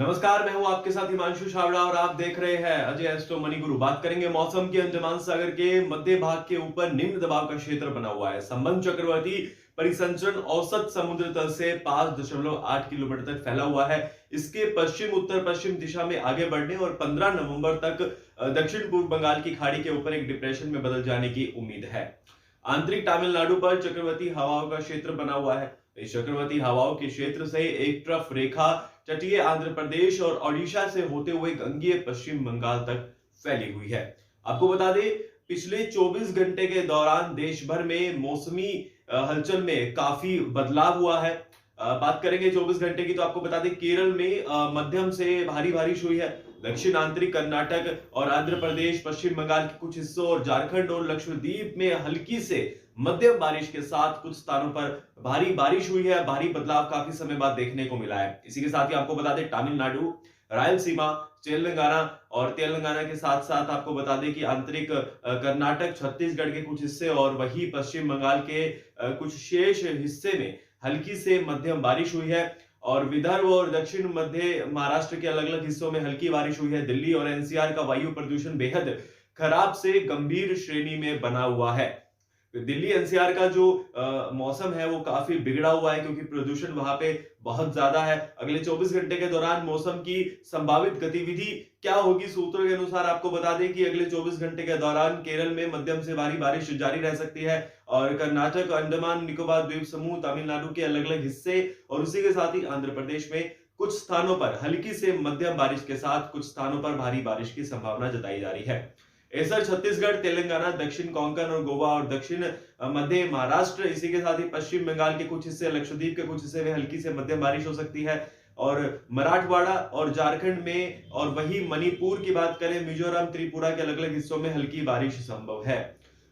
नमस्कार, मैं हूं आपके साथ हिमांशु छाबड़ा और आप देख रहे हैं अजय एस्ट्रो मनी गुरु। बात करेंगे मौसम की। अंडमान सागर के मध्य भाग के ऊपर निम्न दबाव का क्षेत्र बना हुआ है। संबंध चक्रवाती परिसंचरण औसत समुद्र तल से 5.8 किलोमीटर तक फैला हुआ है। इसके पश्चिम उत्तर पश्चिम दिशा में आगे बढ़ने और 15 नवंबर तक दक्षिण पूर्व बंगाल की खाड़ी के ऊपर एक डिप्रेशन में बदल जाने की उम्मीद है। आंतरिक तमिलनाडु पर चक्रवाती हवाओं का क्षेत्र बना हुआ है। इस चक्रवाती हवाओं के क्षेत्र से एक ट्रफ रेखा तटीय आंध्र प्रदेश और ओडिशा से होते हुए गंगीय पश्चिम बंगाल तक फैली हुई है। आपको बता दें, पिछले 24 घंटे के दौरान देश भर में मौसमी हलचल में काफी बदलाव हुआ है। बात करेंगे 24 घंटे की, तो आपको बता दें केरल में मध्यम से भारी बारिश हुई है। दक्षिण आंतरिक कर्नाटक और आंध्र प्रदेश, पश्चिम बंगाल के कुछ हिस्सों और झारखंड और लक्षद्वीप में हल्की से मध्यम बारिश के साथ कुछ स्थानों पर भारी बारिश हुई है। भारी बदलाव काफी समय बाद देखने को मिला है। इसी के साथ ही आपको बता दें तमिलनाडु, रायलसीमा, तेलंगाना और तेलंगाना के साथ साथ आपको बता दें कि आंतरिक कर्नाटक, छत्तीसगढ़ के कुछ हिस्से और वही पश्चिम बंगाल के कुछ शेष हिस्से में हल्की से मध्यम बारिश हुई है। और विदर्भ और दक्षिण मध्य महाराष्ट्र के अलग अलग हिस्सों में हल्की बारिश हुई है। दिल्ली और एनसीआर का वायु प्रदूषण बेहद खराब से गंभीर श्रेणी में बना हुआ है। दिल्ली एनसीआर का जो मौसम है वो काफी बिगड़ा हुआ है, क्योंकि प्रदूषण वहां पे बहुत ज्यादा है। अगले 24 घंटे के दौरान मौसम की संभावित गतिविधि क्या होगी, सूत्रों के अनुसार आपको बता दें कि अगले 24 घंटे के दौरान केरल में मध्यम से भारी बारिश जारी रह सकती है और कर्नाटक, अंडमान निकोबार द्वीप समूह, तमिलनाडु के अलग अलग हिस्से और उसी के साथ ही आंध्र प्रदेश में कुछ स्थानों पर हल्की से मध्यम बारिश के साथ कुछ स्थानों पर भारी बारिश की संभावना जताई जा रही है। ऐसा छत्तीसगढ़, तेलंगाना, दक्षिण कोंकण और गोवा और दक्षिण मध्य महाराष्ट्र, इसी के साथ ही पश्चिम बंगाल के कुछ हिस्से, लक्षद्वीप के कुछ हिस्से में हल्की से मध्यम बारिश हो सकती है। और मराठवाड़ा और झारखंड में और वही मणिपुर की बात करें, मिजोरम, त्रिपुरा के अलग अलग हिस्सों में हल्की बारिश संभव है।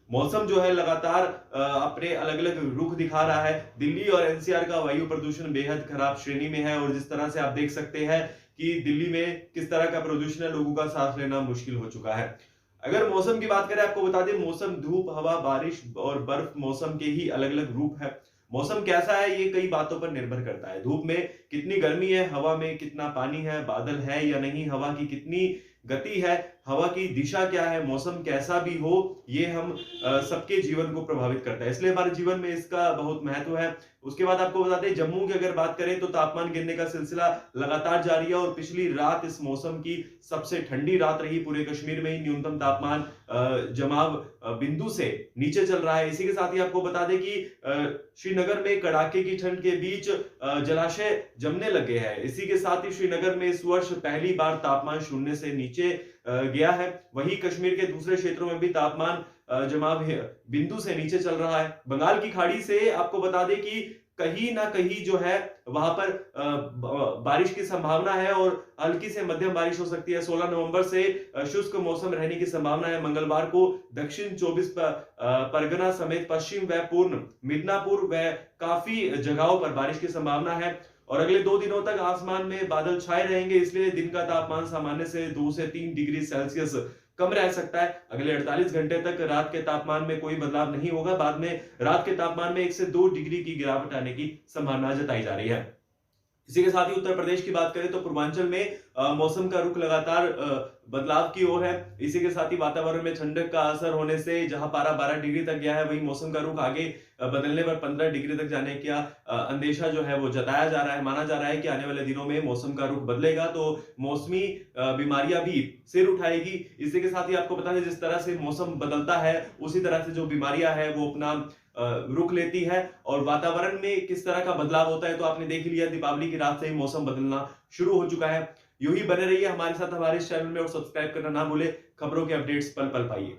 मौसम जो है लगातार अपने अलग अलग रुख दिखा रहा है। दिल्ली और एनसीआर का वायु प्रदूषण बेहद खराब श्रेणी में है और जिस तरह से आप देख सकते हैं कि दिल्ली में किस तरह का प्रदूषण है, लोगों का सांस लेना मुश्किल हो चुका है। अगर मौसम की बात करें, आपको बता दें मौसम धूप, हवा, बारिश और बर्फ मौसम के ही अलग अलग रूप है। मौसम कैसा है ये कई बातों पर निर्भर करता है। धूप में कितनी गर्मी है, हवा में कितना पानी है, बादल है या नहीं, हवा की कितनी गति है, हवा की दिशा क्या है, मौसम कैसा भी हो, ये हम सबके जीवन को प्रभावित करता है, इसलिए हमारे जीवन में इसका बहुत महत्व है। उसके बाद आपको बताते हैं जम्मू की अगर बात करें तो तापमान गिरने का सिलसिला लगातार जारी है और पिछली रात इस मौसम की सबसे ठंडी रात रही। पूरे कश्मीर में ही न्यूनतम तापमान जमाव बिंदु से नीचे चल रहा है। इसी के साथ ही आपको बता दें कि श्रीनगर में कड़ाके की ठंड के बीच जलाशय जमने लगे हैं। इसी के साथ ही श्रीनगर में इस वर्ष पहली बार तापमान शून्य से नीचे गया है। वही कश्मीर के दूसरे क्षेत्रों में भी तापमान जमाव बिंदु से नीचे चल रहा है। बंगाल की खाड़ी से आपको बता दें कि कहीं ना कहीं जो है वहां पर बारिश की संभावना है और हल्की से मध्यम बारिश हो सकती है। 16 नवंबर से शुष्क मौसम रहने की संभावना है। मंगलवार को दक्षिण 24 परगना समेत पश्चिम व पूर्व मिदनापुर व काफी जगहों पर बारिश की संभावना है और अगले 2 दिनों तक आसमान में बादल छाए रहेंगे, इसलिए दिन का तापमान सामान्य से 2 से 3 डिग्री सेल्सियस कम रह सकता है। अगले 48 घंटे तक रात के तापमान में कोई बदलाव नहीं होगा। बाद में रात के तापमान में 1 से 2 डिग्री की गिरावट आने की संभावना जताई जा रही है। इसी के साथ ही उत्तर प्रदेश की बात करें तो पूर्वांचल में मौसम का रुख लगातार बदलाव की ओर है। इसी के साथ ही वातावरण में ठंडक का असर होने से जहां पारा 12 डिग्री तक गया है, वही मौसम का रुख आगे बदलने पर 15 डिग्री तक जाने का अंदेशा जो है वो जताया जा रहा है। माना जा रहा है कि आने वाले दिनों में मौसम का रुख बदलेगा तो मौसमी बीमारियां भी सिर उठाएगी। इसी के साथ ही आपको बता दें जिस तरह से मौसम बदलता है उसी तरह से जो बीमारियां है वो अपना रुख लेती है और वातावरण में किस तरह का बदलाव होता है तो आपने देख लिया, दीपावली की रात से ही मौसम बदलना शुरू हो चुका है। यूं ही बने रहिए हमारे साथ हमारे इस चैनल में और सब्सक्राइब करना ना भूले। खबरों के अपडेट्स पल पल पाइए।